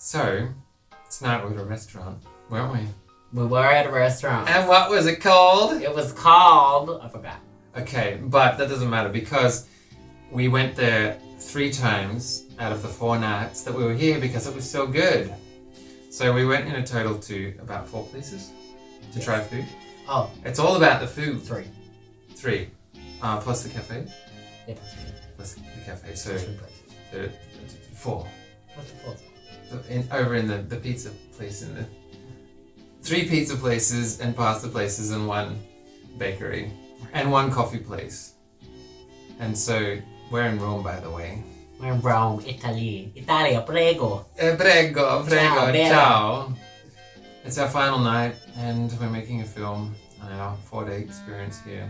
So, tonight we're at a restaurant, weren't we? We were at a restaurant. And what was it called? It was called... I forgot. Okay, but that doesn't matter because we went there 3 times out of the 4 nights that we were here because it was so good. So we went in a total to about 4 places to try food. Oh. It's all about the food. 3. 3. Plus the cafe. Yeah, Plus the cafe. So 3 places. 4. What's the 4th? Over in the pizza place in the 3 pizza places and pasta places and 1 bakery and 1 coffee place. And so we're in Rome, by the way. We're in Rome, Italy. Italia, prego. Prego, Ciao, ciao. It's our final night and we're making a film on our 4-day experience here.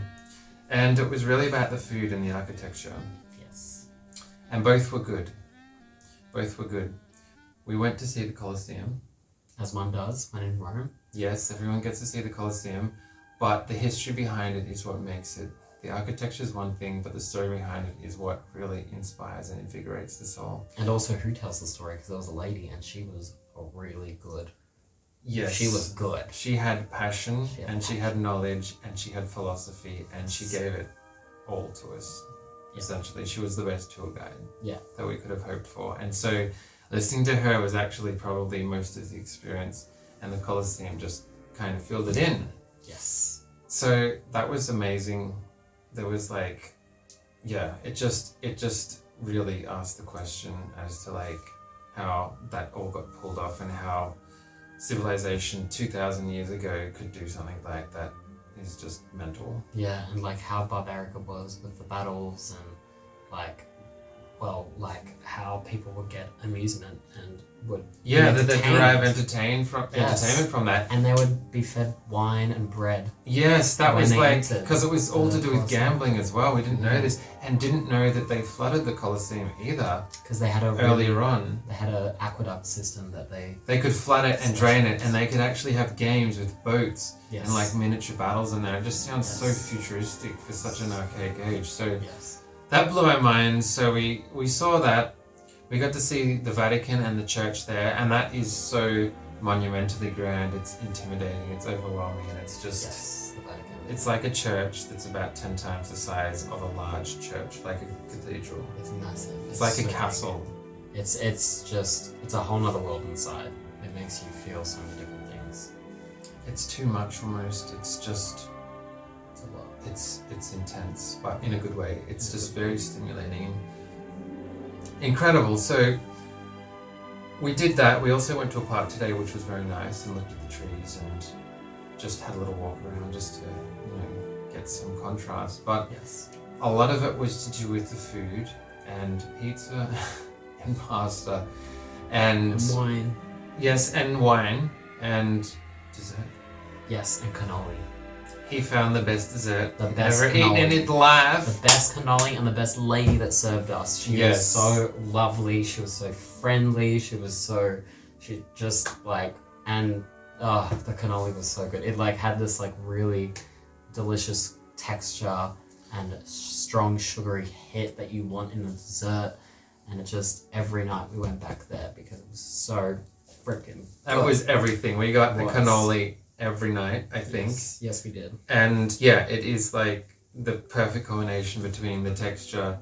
And it was really about the food and the architecture. Yes. And both were good. Both were good. We went to see the Colosseum. As one does when in Rome. Yes, everyone gets to see the Colosseum, but the history behind it is what makes it. The architecture is one thing, but the story behind it is what really inspires and invigorates the soul. And also who tells the story, because there was a lady and she was really good. Yes. She was good. She had passion, she had knowledge, and she had philosophy, and she gave it all to us. Yeah. Essentially, she was the best tour guide that we could have hoped for. And so listening to her was actually probably most of the experience, and the Colosseum just kind of filled it in. Yes. So that was amazing. There was it just really asked the question as to how that all got pulled off and how civilization 2,000 years ago could do something like that is just mental. Yeah, and how barbaric it was with the battles and how people would get amusement and would that they derive entertainment from that, and they would be fed wine and bread. Yes, that was because it was all to do with gambling as well. We didn't know this and didn't know that they flooded the Colosseum either. Because they had earlier on. They had an aqueduct system that they could flood it and drain it, and they could actually have games with boats and miniature battles in there. It just sounds so futuristic for such an archaic age. So that blew our minds. So we saw that. We got to see the Vatican and the church there, and that is so monumentally grand. It's intimidating, it's overwhelming, and it's just... the Vatican. It's like a church that's about 10 times the size of a large church, like a cathedral. It's massive. It's like a castle. It's a whole nother world inside. It makes you feel so many different things. It's too much almost. It's just... It's a lot. It's intense, but in a good way. It's just very stimulating. Incredible. So we did that. We also went to a park today, which was very nice, and looked at the trees and just had a little walk around just to get some contrast. But a lot of it was to do with the food and pizza and pasta and wine. Yes, and wine and dessert. Yes, and cannoli. He found the best dessert the best ever cannoli. eaten in his life. The best cannoli and the best lady that served us. She was so lovely. She was so friendly. She just and the cannoli was so good. It had this really delicious texture and strong sugary hit that you want in a dessert. And it just, every night we went back there because it was so freaking That was everything. We got the cannoli every night, I think. Yes, we did. And it is the perfect combination between the texture,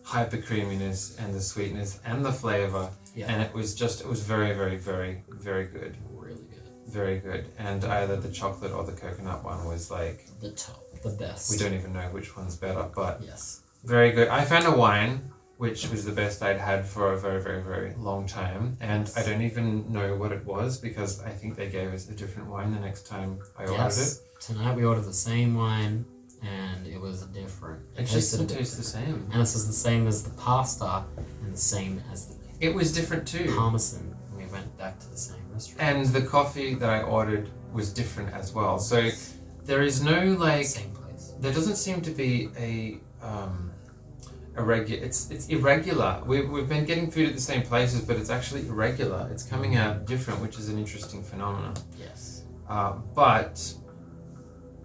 hyper creaminess, and the sweetness and the flavor. Yeah. And it was very, very, very, very good. Really good. Very good. And either the chocolate or the coconut one was the top, the best. We don't even know which one's better, but very good. I found a wine which was the best I'd had for a very, very, very long time. And I don't even know what it was because I think they gave us a different wine the next time I ordered it. Tonight we ordered the same wine and it was different. It just didn't taste the same. And this is the same as the pasta and the same as the... It was different too. Parmesan. We went back to the same restaurant. And the coffee that I ordered was different as well. So there is no Same place. There doesn't seem to be it's irregular. We've been getting food at the same places, but it's actually irregular. It's coming out different, which is an interesting phenomenon. Yes. But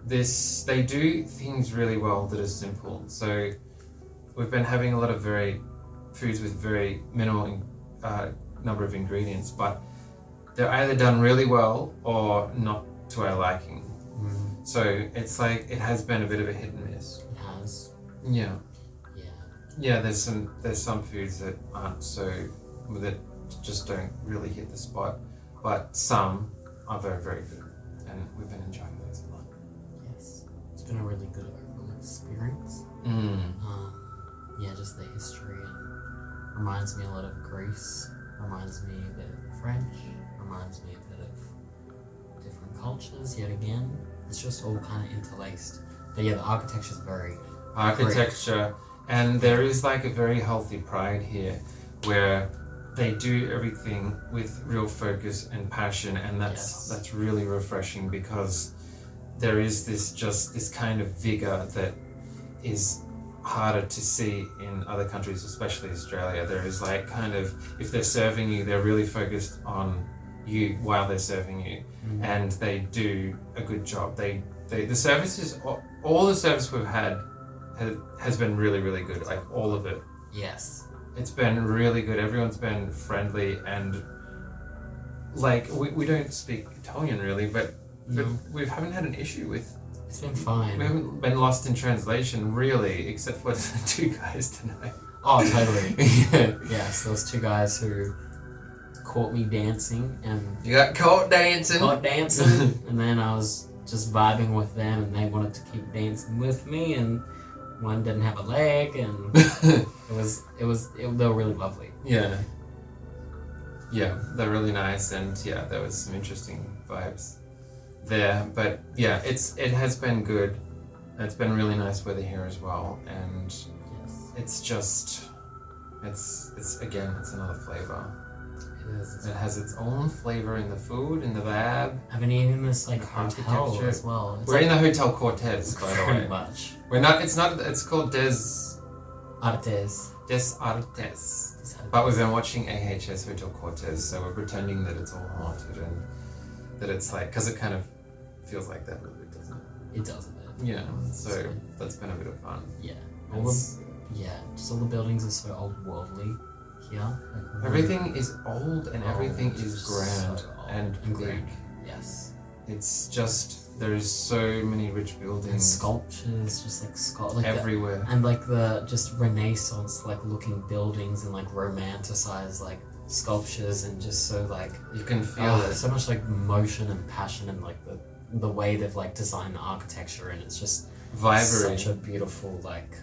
they do things really well that are simple. So we've been having a lot of foods with very minimal number of ingredients, but they're either done really well or not to our liking. So it's like it has been a bit of a hit and miss. It has. Yeah. Yeah. Yeah, there's some foods that aren't so, that just don't really hit the spot, but some are very, very good, and we've been enjoying those a lot. Yes. It's been a really good overall experience. Yeah, just the history, and reminds me a lot of Greece, reminds me a bit of French, reminds me a bit of different cultures yet again. It's just all kind of interlaced. But yeah, the architecture is very Architecture, and there is like a very healthy pride here where they do everything with real focus and passion, and that's really refreshing, because there is this kind of vigor that is harder to see in other countries, especially Australia. There is like kind of, if they're serving you, they're really focused on you while they're serving you, and they do a good job. The services, all the service we've had has been really, really good, like all of it. Yes. It's been really good. Everyone's been friendly, and like we don't speak Italian really, but we haven't had an issue with. It's been fine. We haven't been lost in translation really, except for the two guys tonight. Oh, totally. Yeah. Yes, those two guys who caught me dancing, and You got caught dancing. and then I was just vibing with them, and they wanted to keep dancing with me, and one didn't have a leg, and they were really lovely. Yeah. Yeah, they're really nice, and yeah, there was some interesting vibes there. But yeah, it has been good. It's been really nice weather here as well, and it's just it's another flavor. It is. It has its own flavor in the food, in the vibe. I've been eating this like hotel Architecture. as well. It's We're in the Hotel Cortez, by the pretty way. much. We're not. It's not. It's called Des Artes. Artes. But we've been watching AHS Hotel Cortez, so we're pretending that it's all haunted, and that it's like, because it kind of feels like that a little bit, doesn't it? It does a bit. Yeah. So that's been a bit of fun. Yeah. It's- Just all the buildings are so old worldly here. Like, everything is old, and everything old, is so grand old and big. grand. Yes. It's just, there's so many rich And buildings sculptures, just like everywhere. and like the just Renaissance like looking buildings, and like romanticized like sculptures, and just so like You can feel it. so much like motion and passion, and like the way they've like designed the architecture, and it's just Vibrant. such a beautiful like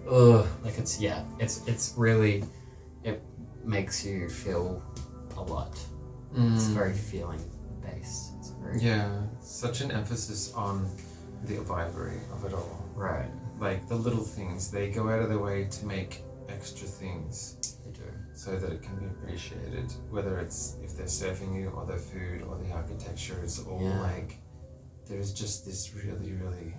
like it's really, it makes you feel a lot. It's very feeling based. It's very such an emphasis on the vibrary of it all. right. Like the little things, they go out of their way to make extra things They do. so that it can be appreciated, whether it's if they're serving you, or the food, or the architecture is all like, there's just this really, really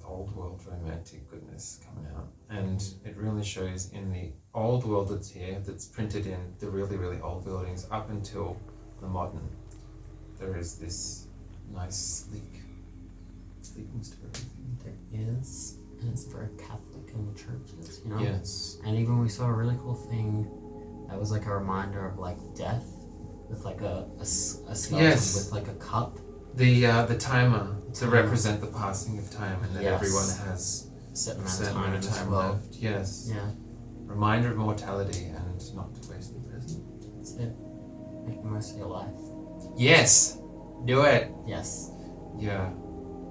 old world romantic goodness coming out, and it really shows in the old world that's here, that's printed in the really, really old buildings up until the modern. There is this nice sleekness to everything. There is, and it's very Catholic in the churches, you know. Yes. And even we saw a really cool thing that was like a reminder of like death, with like a skeleton with like a cup. The timer to represent the passing of time, and that everyone has a certain a certain amount of time left. Yes. Yeah. Reminder of mortality, and not to waste the present. That's it. Make the most of your life. Yes. Do it. Yes. Yeah.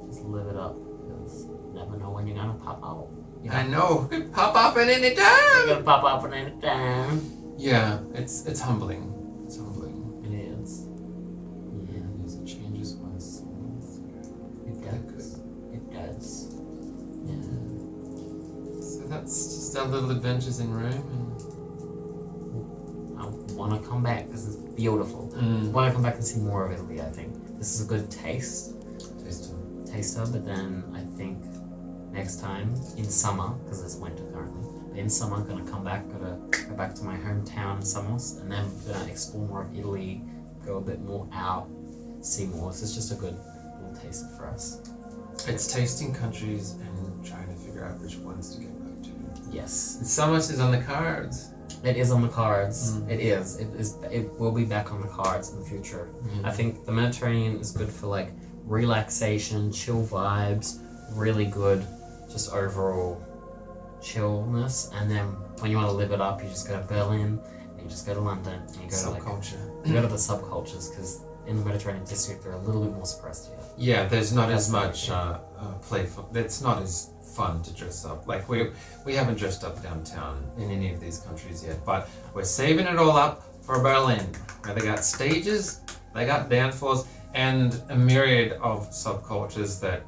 Just live it up, because you never know when you're gonna pop out. You I know. Could pop up at any You're time. gonna pop out at any time. Yeah. It's humbling. It's humbling. It is. Yeah. Yes, it changes one's souls. It does. It does. Yeah. So that's just our little adventures in Rome, I want to come back because it's beautiful. I want to come back and see more of Italy. I think this is a good taster, but then I think next time in summer, because it's winter currently, but in summer I'm gonna come back, go back to my hometown in Samos, and then gonna explore more of Italy, go a bit more out, see more. So it's just a good little taster for us. It's tasting countries and trying to figure out which ones to get back to. Yes. Samos is on the cards. It is on the cards. It is. It will be back on the cards in the future. I think the Mediterranean is good for like relaxation, chill vibes, really good, just overall chillness. And then when you want to live it up, you just go to Berlin, and you just go to London, and you go to like Subculture. you go to the subcultures because in the Mediterranean district they're a little bit more suppressed here. Yeah, there's not as That's much playful. It's not as fun to dress up. Like we haven't dressed up downtown in any of these countries yet, but we're saving it all up for Berlin, where they got stages, they got dance floors, and a myriad of subcultures that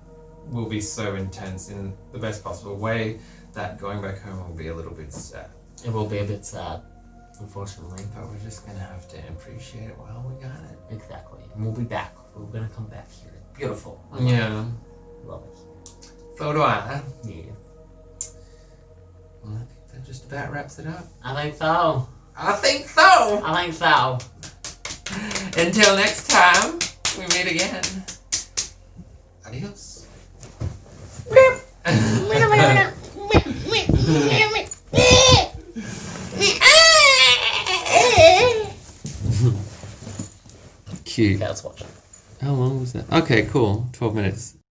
will be so intense in the best possible way that going back home will be a little bit sad. It will be a bit sad, unfortunately. But we're just gonna have to appreciate it while we got it. Exactly. And we'll be back. We're gonna come back here. It's beautiful. I love it. So do I. Yeah. Well, I think that just about wraps it up. I think so. I think so. I think so. Until next time, we meet again. Adios. Cute. Okay, let's watch it. How long was that? Okay, cool. 12 minutes.